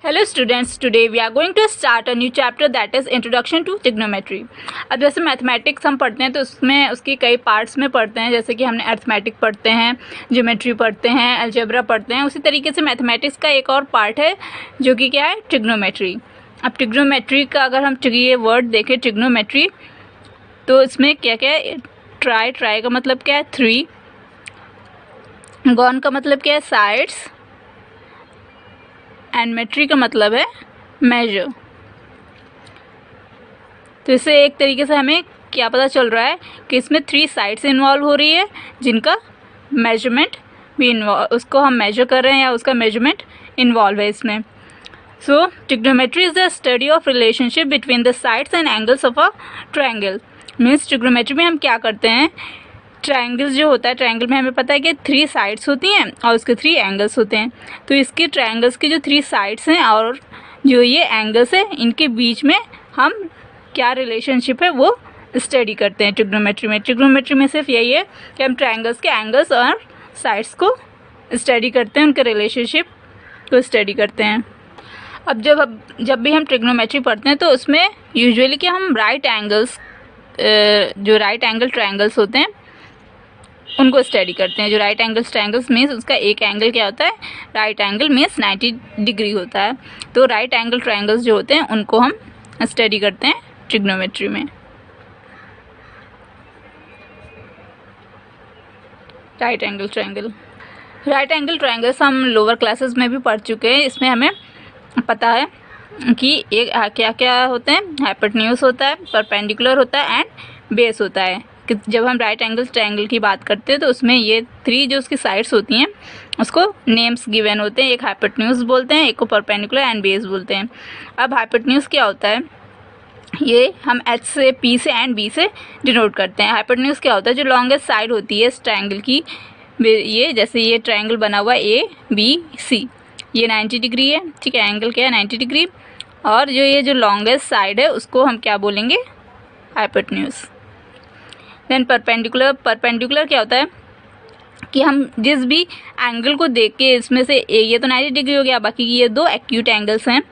Hello students, today we are going to start a new chapter that is introduction to trigonometry. अब जैसे mathematics हम पढ़ते हैं तो उसमें उसकी कई पार्ट्स में पढ़ते हैं, जैसे कि हमने अर्थमेटिक पढ़ते हैं, ज्योमेट्री पढ़ते हैं, अलजेब्रा पढ़ते हैं। उसी तरीके से मैथमेटिक्स का एक और पार्ट है जो कि क्या है, ट्रिग्नोमेट्री। अब ट्रिग्नोमेट्री का अगर हम ये वर्ड देखें ट्रिग्नोमेट्री, तो इसमें क्या क्या है, ट्राई का मतलब क्या है, 3, गॉन का मतलब क्या है, साइड्स, एंड मेट्री का मतलब है मेजर। तो इससे एक तरीके से हमें क्या पता चल रहा है कि इसमें 3 साइड्स इन्वॉल्व हो रही है जिनका मेजरमेंट भी उसको हम मेजर कर रहे हैं या उसका मेजरमेंट इन्वॉल्व है इसमें। So trigonometry is the study of relationship between the sides and angles of a triangle. Means trigonometry में हम क्या करते हैं, ट्रायंगल्स जो होता है, ट्रायंगल में हमें पता है कि 3 साइड्स होती हैं और उसके 3 एंगल्स होते हैं। तो इसके ट्रायंगल्स की जो 3 साइड्स हैं और जो ये एंगल्स हैं, इनके बीच में हम क्या रिलेशनशिप है वो स्टडी करते हैं ट्रिग्नोमेट्री में। ट्रिग्नोमेट्री में सिर्फ यही है कि हम ट्रायंगल्स के एंगल्स और साइड्स को स्टडी करते हैं, उनके रिलेशनशिप को स्टडी करते हैं। अब जब भी हम ट्रिग्नोमेट्री पढ़ते हैं तो उसमें यूजुअली कि हम राइट एंगल्स, जो राइट एंगल ट्रायंगल्स होते हैं उनको स्टडी करते हैं। जो राइट एंगल्स ट्रायंगल्स मीन्स उसका एक एंगल क्या होता है, राइट एंगल मीन्स 90 डिग्री होता है। तो राइट एंगल ट्रायंगल्स जो होते हैं उनको हम स्टडी करते हैं ट्रिग्नोमेट्री में। राइट एंगल ट्रायंगल्स हम लोअर क्लासेस में भी पढ़ चुके हैं। इसमें हमें पता है कि एक क्या क्या होते हैं, हाइपोटेन्यूज होता है, परपेंडिकुलर होता है एंड बेस होता है। कि जब हम राइट एंगल ट्रायंगल की बात करते हैं तो उसमें ये 3 जो उसकी साइड्स होती हैं उसको नेम्स गिवन होते हैं। एक हाइपोटेन्यूज बोलते हैं, एक को परपेंडिकुलर एंड बेस बोलते हैं। अब हाइपोटेन्यूज क्या होता है, ये हम H से, P से एंड B से डिनोट करते हैं। हाइपोटेन्यूज क्या होता है, जो लॉन्गेस्ट साइड होती है इस ट्रायंगल की, ये जैसे ये ट्रायंगल बना हुआ है ABC, ये 90 डिग्री है, ठीक है, एंगल क्या है 90 डिग्री, और जो ये जो लॉन्गेस्ट साइड है उसको हम क्या बोलेंगे, हाइपोटेन्यूज। देन परपेंडिकुलर क्या होता है कि हम जिस भी एंगल को देख के, इसमें से ये तो 90 डिग्री हो गया, बाकी ये 2 एक्यूट एंगल्स हैं।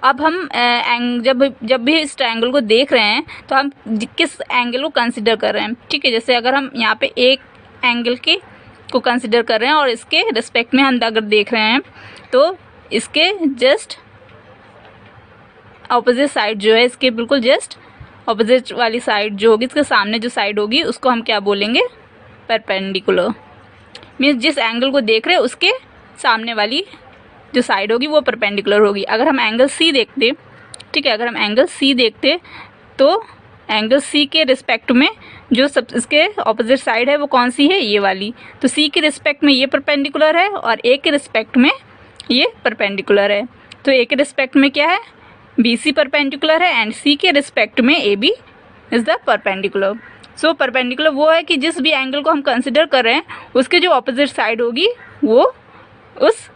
अब हम जब भी इस ट्रायंगल को देख रहे हैं तो हम किस एंगल को कंसिडर कर रहे हैं, ठीक है। जैसे अगर हम यहाँ पे एक एंगल को कंसिडर कर रहे हैं और इसके रिस्पेक्ट में हम अगर देख रहे हैं तो इसके जस्ट ऑपोजिट साइड जो है, इसके बिल्कुल जस्ट ऑपोजिट वाली साइड जो होगी, इसके सामने जो साइड होगी उसको हम क्या बोलेंगे, परपेंडिकुलर। मीन्स जिस एंगल को देख रहे हैं उसके सामने वाली जो साइड होगी वो परपेंडिकुलर होगी। अगर हम एंगल सी देखते, ठीक है, अगर हम एंगल सी देखते तो एंगल सी के रिस्पेक्ट में जो सब इसके ऑपोजिट साइड है वो कौन सी है, ये वाली। तो सी के रिस्पेक्ट में ये परपेंडिकुलर है और ए के रिस्पेक्ट में ये परपेंडिकुलर है। तो ए के रिस्पेक्ट में क्या है, BC परपेंडिकुलर है एंड C के रिस्पेक्ट में AB is the perpendicular. So perpendicular वो है कि जिस भी एंगल को हम कंसिडर कर रहे हैं उसके जो ऑपोजिट साइड होगी वो उस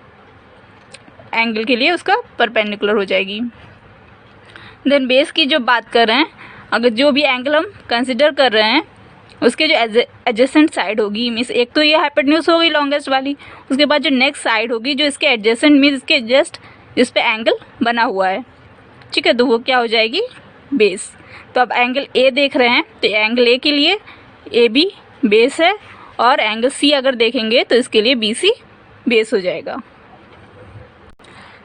एंगल के लिए उसका परपेंडिकुलर हो जाएगी। देन बेस की जो बात कर रहे हैं, अगर जो भी एंगल हम कंसिडर कर रहे हैं उसके जो एडजेसेंट साइड होगी, मीन्स एक तो ये हाइपोटेन्यूज होगी लॉन्गेस्ट वाली, उसके बाद जो नेक्स्ट साइड होगी जो इसके एडजेसेंट मीन्स इसके जस्ट इस पे एंगल बना हुआ है, ठीक है, तो वो क्या हो जाएगी, बेस। तो अब एंगल ए देख रहे हैं तो एंगल ए के लिए AB बेस है और एंगल C अगर देखेंगे तो इसके लिए BC बेस हो जाएगा।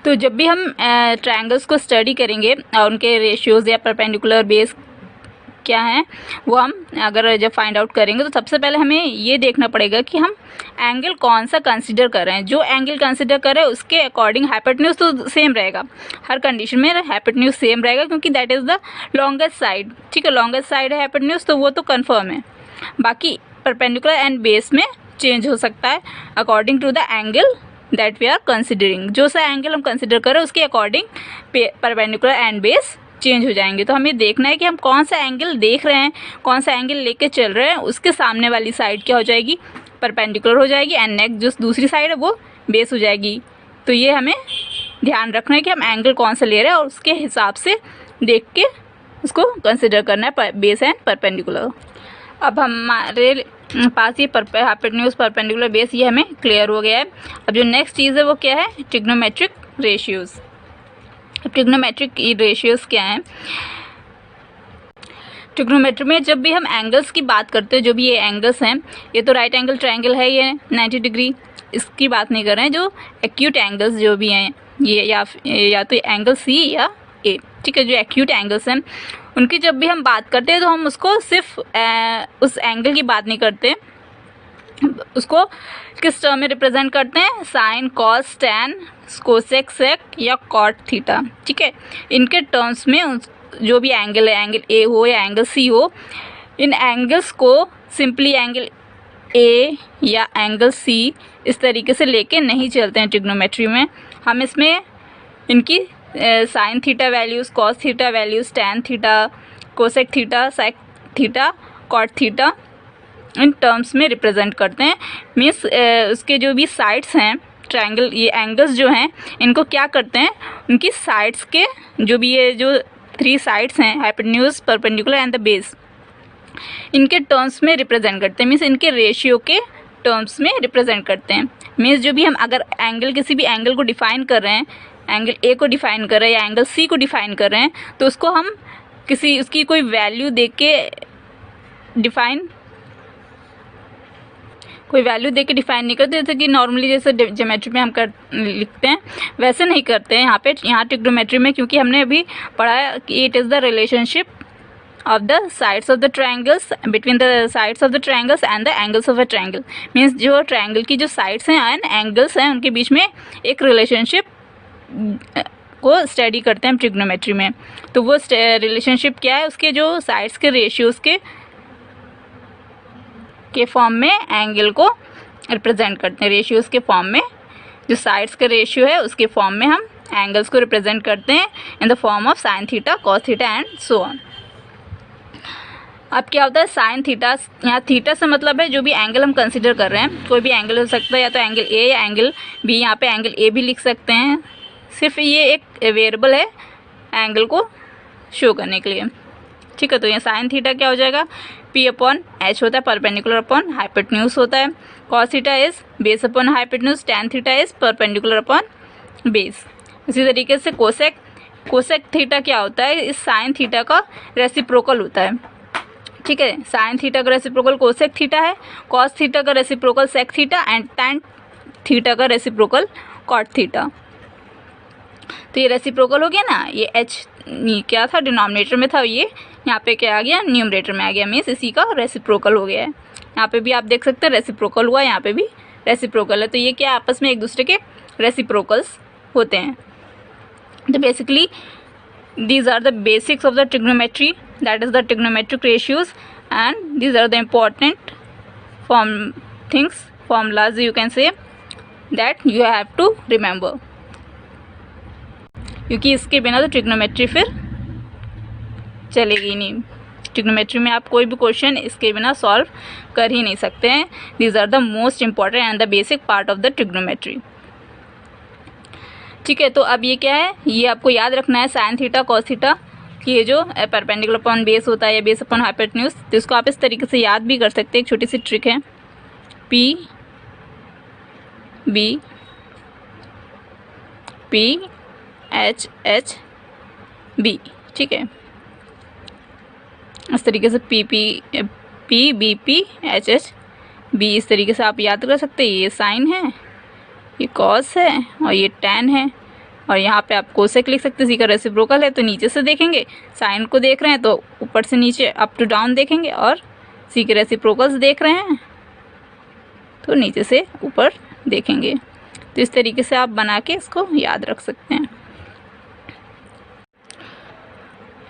तो जब भी हम ट्रायंगल्स को स्टडी करेंगे और उनके रेशियोज़ या परपेंडिकुलर बेस क्या हैं वो हम अगर जब फाइंड आउट करेंगे तो सबसे पहले हमें ये देखना पड़ेगा कि हम एंगल कौन सा कंसिडर कर रहे हैं। जो एंगल कंसिडर कर रहे हैं उसके अकॉर्डिंग हाइपोटेन्यूज तो सेम रहेगा, हर कंडीशन में हाइपोटेन्यूज सेम रहेगा क्योंकि that is the longest side, ठीक है, लॉन्गेस्ट साइड है हाइपोटेन्यूज, तो वो तो कन्फर्म है। बाकी परपेंडिकुलर एंड बेस में चेंज हो सकता है according to the angle that we are considering. जो सा एंगल हम कंसिडर कर रहे हैं उसके according perpendicular and base change हो जाएंगे। तो हमें देखना है कि हम कौन सा एंगल देख रहे हैं, कौन सा एंगल लेके चल रहे हैं, उसके सामने वाली साइड क्या हो जाएगी, परपेंडिकुलर हो जाएगी एंड नेक्स्ट जो दूसरी साइड है वो बेस हो जाएगी। तो ये हमें ध्यान रखना है कि हम एंगल कौन सा ले रहे हैं और उसके हिसाब से देख के उसको कंसिडर करना है, बेस एंड परपेंडिकुलर। अब हमारे पास ये हाइपोटेन्यूज परपेंडिकुलर बेस ये हमें क्लियर हो गया है। अब जो नेक्स्ट चीज़ है वो क्या है, ट्रिग्नोमेट्रिक रेशियोज़। ट्रिग्नोमेट्रिक रेशियोज क्या हैं? ट्रिग्नोमेट्री में जब भी हम एंगल्स की बात करते हैं, जो भी ये एंगल्स हैं, ये तो राइट एंगल ट्रायंगल है, ये 90 डिग्री, इसकी बात नहीं कर रहे हैं। जो एक्यूट एंगल्स जो भी हैं, ये या तो एंगल सी या ए, ठीक है। जो एक्यूट एंगल्स हैं उनकी जब भी हम बात करते हैं तो हम उसको सिर्फ उस एंगल की बात नहीं करते, उसको किस टर्म में रिप्रेजेंट करते हैं? साइन, कॉस, टैन, कोसेक, सेक या कॉट थीटा, ठीक है। इनके टर्म्स में जो भी एंगल है, एंगल ए हो या एंगल सी हो, इन एंगल्स को सिंपली एंगल ए या एंगल सी इस तरीके से लेके नहीं चलते हैं ट्रिग्नोमेट्री में। हम इसमें इनकी sine theta values, cos theta values, tan theta, cosec theta, sec theta, cot theta in terms में रिप्रेजेंट करते हैं। मीन्स उसके जो भी साइड्स हैं ट्रायंगल, ये एंगल्स जो हैं इनको क्या करते हैं, उनकी साइड्स के जो भी ये जो 3 साइड्स हैं, hypotenuse, perpendicular and the base, इनके टर्म्स में रिप्रेजेंट करते हैं। मीन्स इनके रेशियो के टर्म्स में रिप्रेजेंट करते हैं। मीन्स जो भी हम अगर एंगल, किसी भी एंगल को डिफाइन कर रहे हैं, एंगल ए को डिफाइन कर रहे हैं या एंगल सी को डिफाइन कर रहे हैं, तो उसको हम किसी उसकी कोई वैल्यू दे के डिफाइन नहीं करते, जैसे कि नॉर्मली जैसे ज्योमेट्री में हम लिखते हैं वैसे नहीं करते हैं यहाँ ट्रिग्नोमेट्री में, क्योंकि हमने अभी पढ़ा है कि it is the relationship of the sides of the triangles, between the sides of the triangles and the angles of a triangle। Means जो ट्रायंगल की जो साइड्स हैं एंड एंगल्स हैं उनके बीच में एक रिलेशनशिप को स्टडी करते हैं ट्रिग्नोमेट्री में। तो वो रिलेशनशिप क्या है? उसके जो साइड्स के रेशियोज़ के फॉर्म में एंगल को रिप्रेजेंट करते हैं। रेशियोज़ के फॉर्म में जो साइड्स का रेशियो है उसके फॉर्म में हम एंगल्स को रिप्रेजेंट करते हैं in the form of sine theta, cos theta and so on. अब क्या होता है साइन थीटा, यहाँ थीटा से मतलब है जो भी एंगल हम कंसीडर कर रहे हैं, कोई भी एंगल हो सकता है, या तो एंगल ए या एंगल बी। यहाँ पे एंगल ए भी लिख सकते हैं, सिर्फ ये एक वेरिएबल है एंगल को शो करने के लिए, ठीक है। तो ये साइन थीटा क्या हो जाएगा? पी अपॉन एच होता है, परपेंडिकुलर अपॉन हाइपोटेन्यूज होता है। Cos theta is base upon hypotenuse, tan theta is perpendicular upon base. इसी तरीके से कोसेक थीटा क्या होता है? इस साइन थीटा का रेसिप्रोकल होता है, ठीक है। साइन थीटा का रेसिप्रोकल कोसेक थीटा है, कॉस थीटा का reciprocal sec theta and tan theta का रेसिप्रोकल कॉट थीटा। तो ये रेसिप्रोकल हो गया ना, ये एच क्या था डिनोमिनेटर में था, ये यहाँ पे क्या आ गया न्यूमरेटर में आ गया, मीन्स इसी का रेसिप्रोकल हो गया है। यहाँ पे भी आप देख सकते हैं रेसिप्रोकल हुआ, यहाँ पे भी रेसिप्रोकल है। तो ये क्या आपस में एक दूसरे के रेसिप्रोकल्स होते हैं। तो basically these are the basics of the trigonometry, that is the trigonometric ratios, and these are the important formulas you can say that you have to remember, क्योंकि इसके बिना तो ट्रिग्नोमेट्री फिर चलेगी नहीं। ट्रिग्नोमेट्री में आप कोई भी क्वेश्चन इसके बिना सॉल्व कर ही नहीं सकते हैं। these are the most important and the basic part of the trigonometry, ठीक है। तो अब ये क्या है, ये आपको याद रखना है साइन थीटा, कॉस थीटा कि ये जो परपेंडिकुलर अपॉन बेस होता है या बेस अपॉन हाइपोटेन्यूज, तो इसको आप इस तरीके से याद भी कर सकते हैं। एक छोटी सी ट्रिक है, P B P H H B, ठीक है। इस तरीके से P B P H H B, इस तरीके से आप याद कर सकते हैं। ये साइन है, ये कॉस है और ये टैन है, और यहाँ पे आप कोसेक लिख सकते हैं। इसी का रेसिप्रोकल है तो नीचे से देखेंगे, साइन को देख रहे हैं तो ऊपर से नीचे अप टू डाउन देखेंगे, और इसी के रेसिप्रोकल्स देख रहे हैं तो नीचे से ऊपर देखेंगे। तो इस तरीके से आप बना के इसको याद रख सकते हैं।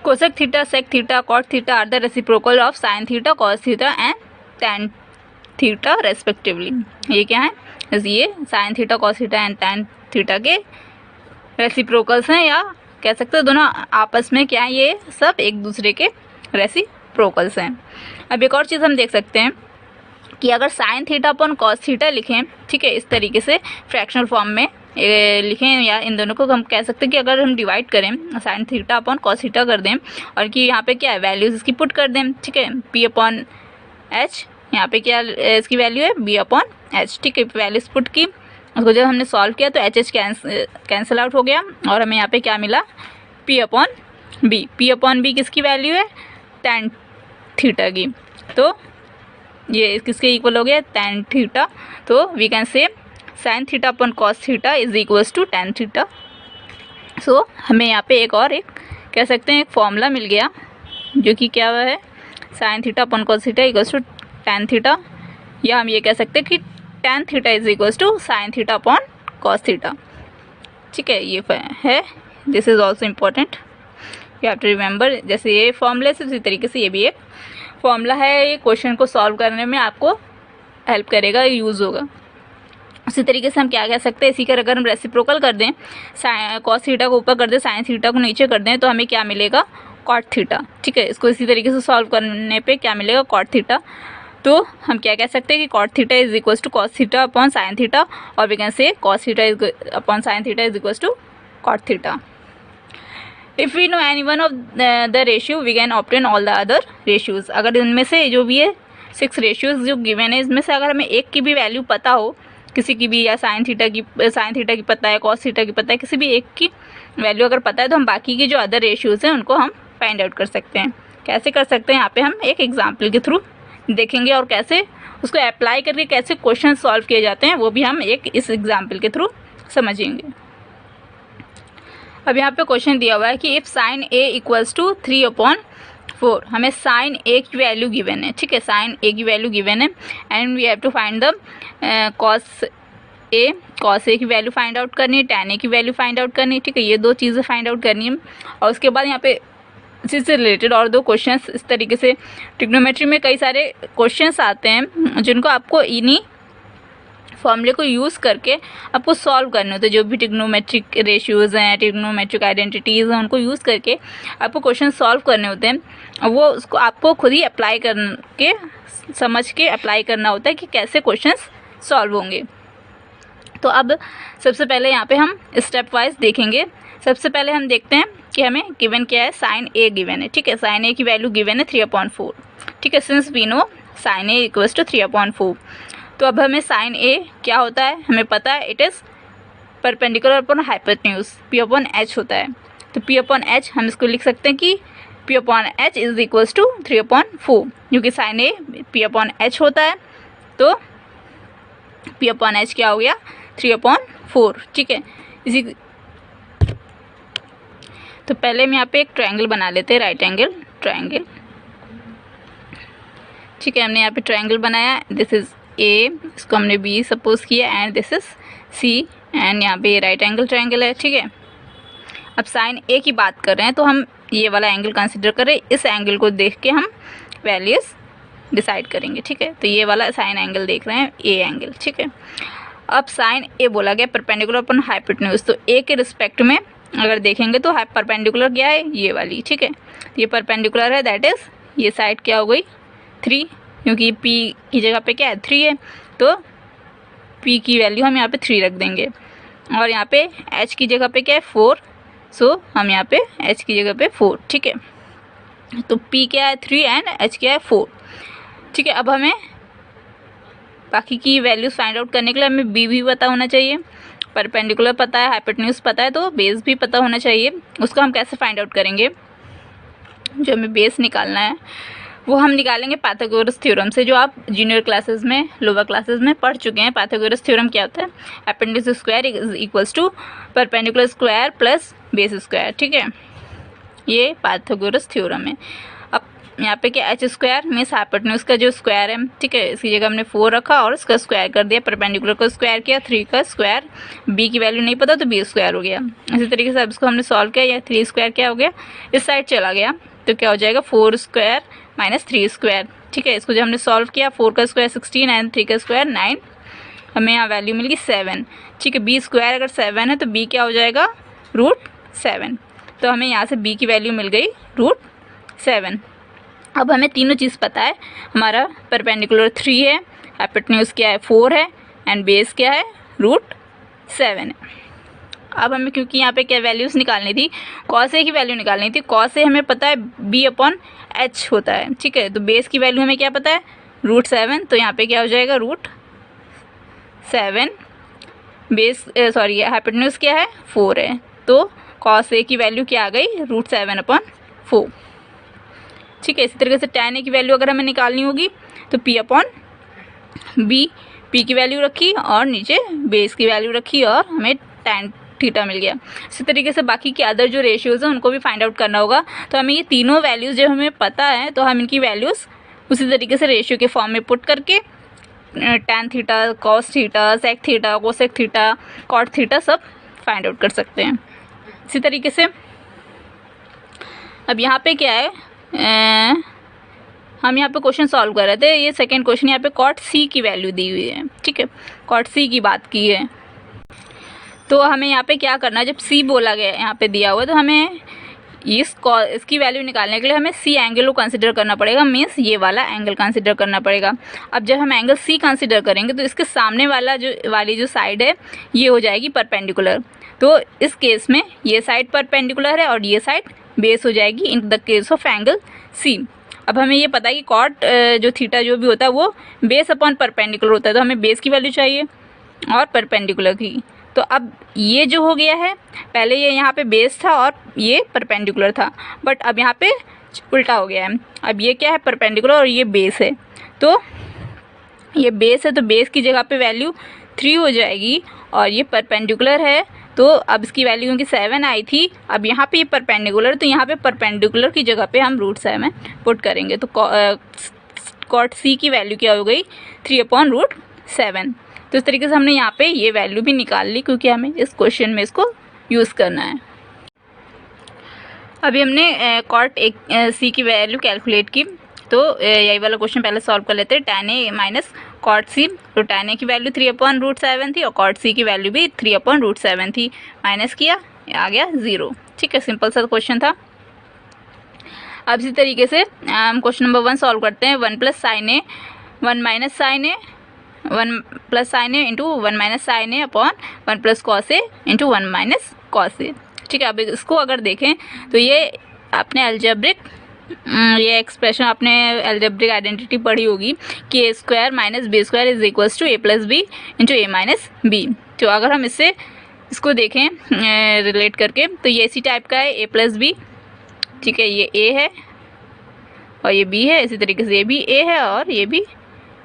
Cosec theta, sec theta, cot theta are the reciprocal of sine theta, cos theta and tan theta respectively. ये क्या है? ये sine theta, cos theta and tan theta के रेसिप्रोकल्स हैं, या कह सकते हैं दोनों आपस में क्या है, ये सब एक दूसरे के रेसिप्रोकल्स हैं। अब एक और चीज़ हम देख सकते हैं कि अगर sine theta upon cos theta लिखें, ठीक है, इस तरीके से फ्रैक्शनल फॉर्म में लिखें, या इन दोनों को हम कह सकते हैं कि अगर हम डिवाइड करें, sine theta upon cos theta कर दें, और कि यहाँ पे क्या है वैल्यूज़ इसकी पुट कर दें, ठीक है। पी अपॉन एच, यहाँ पे क्या इसकी वैल्यू है, बी अपॉन एच, ठीक है। वैल्यूज पुट की उसको जब हमने सॉल्व किया तो एच एच कैंसिल आउट हो गया और हमें यहाँ पे क्या मिला, p upon b. P upon b किसकी वैल्यू है, tan थीटा की, तो ये किसके इक्वल हो गया, tan थीटा। तो we can say sin theta upon cos theta is equals to tan theta. So हमें यहाँ पे एक कह सकते हैं एक फॉर्मूला मिल गया जो कि क्या हुआ है, sin theta upon cos theta equals to tan theta, या हम ये कह सकते हैं कि tan theta is equals to sin theta upon cos theta. ठीक है, ये है, this is also important, you have to remember. जैसे ये फॉर्मूला है उसी तरीके से ये भी एक फॉर्मूला है, ये क्वेश्चन को सॉल्व करने में आपको हेल्प करेगा, यूज़ होगा। उसी तरीके से हम क्या कह सकते हैं, इसी का अगर हम रेसिप्रोकल कर दें, cos थीटा को ऊपर कर दें, sin थीटा को नीचे कर दें, तो हमें क्या मिलेगा, cot थीटा। ठीक है, इसको इसी तरीके से सॉल्व करने पे क्या मिलेगा, cot थीटा। तो हम क्या कह सकते हैं कि cot theta is equals to cos theta upon sin theta, और we can say cos theta upon sin theta is equals to cot theta. If we know any one of the ratio we can obtain all the other ratios. अगर इनमें से जो भी है 6 ratios जो given है, इसमें से अगर हमें एक की भी वैल्यू पता हो, किसी की भी, या sin थीटा की पता है, cos थीटा की पता है, किसी भी एक की वैल्यू अगर पता है, तो हम बाकी की जो अदर रेशियोज़ हैं उनको हम फाइंड आउट कर सकते हैं। कैसे कर सकते हैं, यहाँ पे हम एक एग्जाम्पल के थ्रू देखेंगे, और कैसे उसको अप्लाई करके कैसे क्वेश्चन सॉल्व किए जाते हैं वो भी हम इस एग्जाम्पल के थ्रू समझेंगे। अब यहाँ पे क्वेश्चन दिया हुआ है कि if sin a equals to 3/4, हमें sin a की वैल्यू गिवन है। ठीक है, sin a की वैल्यू गिवन है and we have to find the cos a की वैल्यू फाइंड आउट करनी है, tan a की वैल्यू फाइंड आउट करनी है। ठीक है, ये दो चीज़ें फाइंड आउट करनी है। और उसके बाद यहाँ पे इसी से रिलेटेड और दो क्वेश्चंस, इस तरीके से ट्रिग्नोमेट्री में कई सारे क्वेश्चंस आते हैं जिनको आपको इन्हीं फॉर्मूले को यूज़ करके आपको सॉल्व करने होते हैं। जो भी ट्रिग्नोमेट्रिक रेशियोज़ हैं, ट्रिग्नोमेट्रिक आइडेंटिटीज़ हैं, उनको यूज़ करके आपको क्वेश्चन सॉल्व करने होते हैं। वो उसको आपको खुद ही अप्लाई करके, समझ के अप्लाई करना होता है कि कैसे क्वेश्चंस सॉल्व होंगे। तो अब सबसे पहले यहाँ पे हम स्टेप वाइज देखेंगे। सबसे पहले हम देखते हैं कि हमें गिवन क्या है, sin a गिवन है। ठीक है, sin a की वैल्यू गिवन है 3/4। ठीक है, since we know sin a equals to 3/4, तो अब हमें sin a क्या होता है, हमें पता है, it is perpendicular upon hypotenuse, p upon h होता है। तो p अपॉन h हम इसको लिख सकते हैं कि p upon h is equals to 3/4, क्योंकि sin a p upon h होता है, तो p अपॉन h क्या हो गया, 3/4। ठीक है, इसी तो पहले हम यहाँ पे एक ट्रायंगल बना लेते हैं, राइट एंगल ट्रायंगल। ठीक है, हमने यहाँ पे ट्रायंगल बनाया, दिस इज़ ए, इसको हमने बी सपोज किया, एंड दिस इज सी, एंड यहाँ पे राइट एंगल ट्रायंगल है। ठीक है, अब साइन ए की बात कर रहे हैं तो हम ये वाला एंगल कंसिडर करें, इस एंगल को देख के हम वैल्यूज डिसाइड करेंगे। ठीक है, तो ये वाला साइन एंगल देख रहे हैं, ए एंगल। ठीक है, अब साइन ए बोला गया परपेंडिकुलर अपॉन हाइपोटेन्यूज, तो ए के रिस्पेक्ट में अगर देखेंगे तो परपेंडिकुलर क्या है, ये वाली। ठीक है, ये परपेंडिकुलर है, दैट इज़ ये साइड क्या हो गई 3, क्योंकि p की जगह पे क्या है 3 है, तो p की वैल्यू हम यहाँ पे 3 रख देंगे, और यहाँ पे h की जगह पे क्या है 4, सो हम यहाँ पे h की जगह पे 4। ठीक है, तो p क्या है 3 एंड h क्या है 4। ठीक है, अब हमें बाकी की वैल्यूज फाइंड आउट करने के लिए हमें b भी पता होना चाहिए, परपेंडिकुलर पता है, हाइपोटेन्यूज पता है, तो बेस भी पता होना चाहिए। उसको हम कैसे फाइंड आउट करेंगे, जो हमें बेस निकालना है वो हम निकालेंगे पाइथागोरस थ्योरम से, जो आप जूनियर क्लासेस में, लोअर क्लासेस में पढ़ चुके हैं। पाइथागोरस थ्योरम क्या होता है, appendix square is equals to perpendicular square plus base square. ठीक है, ये पाइथागोरस थ्योरम है। अब यहाँ पे क्या h स्क्वायर मीन्स हाइपोटेन्यूज का जो स्क्वायर है। ठीक है, इसकी जगह हमने 4 रखा और इसका स्क्वायर कर दिया, परपेंडिकुलर का स्क्वायर किया, 3 का स्क्वायर, b की वैल्यू नहीं पता तो b स्क्वायर हो गया। इसी तरीके से अब इसको हमने सॉल्व किया, या 3 स्क्वायर क्या हो गया, इस साइड चला गया, तो क्या हो जाएगा 4 स्क्वायर माइनस 3 स्क्वायर। ठीक है, इसको जब हमने सॉल्व किया, 4 का स्क्वायर 16 एंड 3 का स्क्वायर 9, हमें यहाँ वैल्यू मिल गई 7। ठीक है, b स्क्वायर अगर 7 है तो b क्या हो जाएगा √7, तो हमें यहाँ से b की वैल्यू मिल गई √7। अब हमें तीनों चीज़ पता है, हमारा परपेंडिकुलर 3 है, हाइपोटेन्यूज क्या है 4 है, एंड बेस क्या है √7 है। अब हमें क्योंकि यहाँ पे क्या वैल्यूज़ निकालनी थी, कॉस ए की वैल्यू निकालनी थी। कॉस ए हमें पता है b अपॉन h होता है। ठीक है, तो बेस की वैल्यू हमें क्या पता है √7, तो यहाँ पे क्या हो जाएगा √7 बेस सॉरी हाइपोटेन्यूज क्या है 4 है, तो कॉस ए की वैल्यू क्या आ गई √7/4। ठीक है, इसी तरीके से tan ए की वैल्यू अगर हमें निकालनी होगी तो P/B, P की वैल्यू रखी और नीचे बेस की वैल्यू रखी और हमें tan थीटा मिल गया। इसी तरीके से बाकी के अदर जो रेशियोज़ हैं उनको भी फाइंड आउट करना होगा। तो हमें ये तीनों वैल्यूज़ जब हमें पता है तो हम इनकी वैल्यूज़ उसी तरीके से रेशियो के फॉर्म में पुट करके tan theta, cos theta, sec theta, cosec theta, cot theta सब फाइंड आउट कर सकते हैं। इसी तरीके से अब यहाँ पे क्या है, हम यहाँ पे क्वेश्चन सॉल्व कर रहे थे। ये सेकंड क्वेश्चन, यहाँ पे cot c की वैल्यू दी हुई है। ठीक है, cot c की बात की है, तो हमें यहाँ पे क्या करना है, जब c बोला गया यहाँ पे दिया हुआ, तो हमें इसकी वैल्यू निकालने के लिए हमें c एंगल को कंसिडर करना पड़ेगा, मीन्स ये वाला एंगल कंसिडर करना पड़ेगा। अब जब हम एंगल c कंसिडर करेंगे तो इसके सामने वाली जो साइड है ये हो जाएगी परपेंडिकुलर। तो इस केस में ये साइड परपेंडिकुलर है और ये साइड बेस हो जाएगी in the case of angle c। अब हमें ये पता है कि कॉट जो थीटा जो भी होता है वो बेस अपॉन परपेंडिकुलर होता है, तो हमें बेस की वैल्यू चाहिए और परपेंडिकुलर की। तो अब ये जो हो गया है, पहले ये यहाँ पे बेस था और ये परपेंडिकुलर था, बट अब यहाँ पे उल्टा हो गया है। अब ये क्या है, परपेंडिकुलर और ये बेस है, तो ये बेस है तो बेस की जगह पे वैल्यू 3 हो जाएगी और ये परपेंडिकुलर है तो अब इसकी वैल्यू क्योंकि 7 आई थी, अब यहाँ पे ये परपेंडिकुलर, तो यहाँ पे परपेंडिकुलर की जगह पे हम √7 पुट करेंगे, तो कॉट c की वैल्यू क्या हो गई 3/√7। तो इस तरीके से हमने यहाँ पे ये वैल्यू भी निकाल ली क्योंकि हमें इस क्वेश्चन में इसको यूज़ करना है। अभी हमने कॉट c की वैल्यू कैलकुलेट की, तो यही वाला क्वेश्चन पहले सॉल्व कर लेते हैं। tan a minus cot c, तो tan a की वैल्यू 3/√7 थी और कॉट c की वैल्यू भी 3/√7 थी, माइनस किया आ गया 0। ठीक है, सिंपल सा क्वेश्चन था। अब इसी तरीके से हम क्वेश्चन नंबर 1 सॉल्व करते हैं। 1 + sin a 1 - sin a 1 + sin a into 1 - sin a upon 1 + cos a into 1 - cos a। ठीक है, अब इसको अगर देखें तो ये आपने अलजेब्रिक ये एक्सप्रेशन आपने अलजेब्रिक आइडेंटिटी पढ़ी होगी कि a² - b² = a + b into a - b। तो अगर हम इसको देखें रिलेट करके तो ये इसी टाइप का है, a + b। ठीक है, ये a है और ये b है, इसी तरीके से ये भी a है और ये भी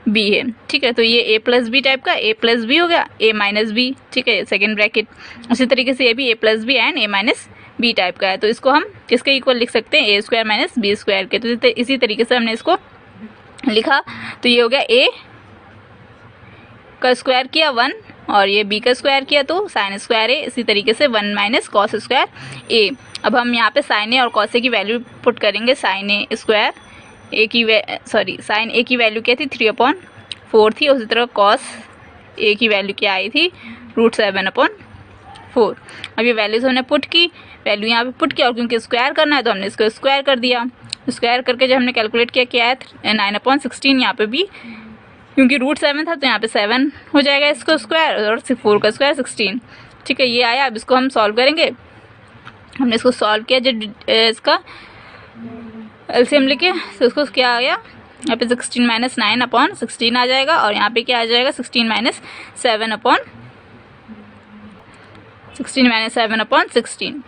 b है। ठीक है, तो ये a + b टाइप का, a + b हो गया, a - b। ठीक है, सेकेंड ब्रैकेट। इसी तरीके से ये भी a + b and a - b type का है, तो इसको हम किसके इक्वल लिख सकते हैं, a² - b² के। तो इसी तरीके से हमने इसको लिखा, तो ये हो गया a का स्क्वायर किया 1 और ये b का स्क्वायर किया तो sin² a। इसी तरीके से 1 - cos² a। अब हम यहाँ पे sin a और cos a की वैल्यू पुट करेंगे। sin a की वैल्यू क्या थी 3/4 थी, उसी तरह cos a की वैल्यू क्या आई थी √7/4। अब ये वैल्यूज हमने पुट की, वैल्यू यहाँ पे पुट किया और क्योंकि स्क्वायर करना है तो हमने इसको स्क्वायर कर दिया। स्क्वायर करके जब हमने कैलकुलेट किया क्या है 9/16, यहाँ पे भी क्योंकि √7 था तो यहाँ पे 7 हो जाएगा इसको स्क्वायर और 4 का स्क्वायर 16। ठीक है, ये आया। अब इसको हम सॉल्व करेंगे। हमने इसको सॉल्व किया, जब इसका एलसीएम लेके तो उसको क्या आ गया, यहाँ पे 16 - 9/16 आ जाएगा और यहाँ पे क्या आ जाएगा 16 - 7/16।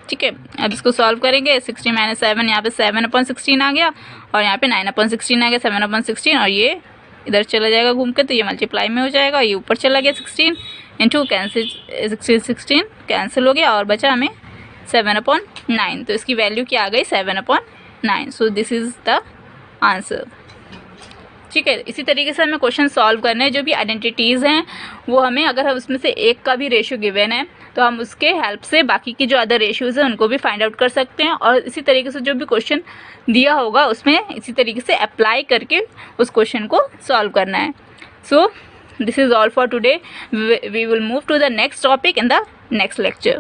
ठीक है, अब इसको सॉल्व करेंगे। 16 - 7 यहाँ पे 7/16 आ गया और यहाँ पे 9/16 आ गया, 7/16 और ये इधर चला जाएगा घूम के, तो ये मल्टीप्लाई में हो जाएगा, ये ऊपर चला गया 16 इंटू कैंसिल 16 कैंसिल हो गया और बचा हमें 7/9। तो इसकी वैल्यू क्या आ गई 7/9। सो दिस इज़ द आंसर। ठीक है, इसी तरीके से हमें क्वेश्चन सॉल्व करने हैं। जो भी आइडेंटिटीज़ हैं वो हमें, अगर हम उसमें से एक का भी रेशियो गिवन है तो हम उसके हेल्प से बाकी की जो अदर रेशियोज़ हैं उनको भी फाइंड आउट कर सकते हैं और इसी तरीके से जो भी क्वेश्चन दिया होगा उसमें इसी तरीके से अप्लाई करके उस क्वेश्चन को सॉल्व करना है। So this is all for today. We will move to the next topic in the next lecture.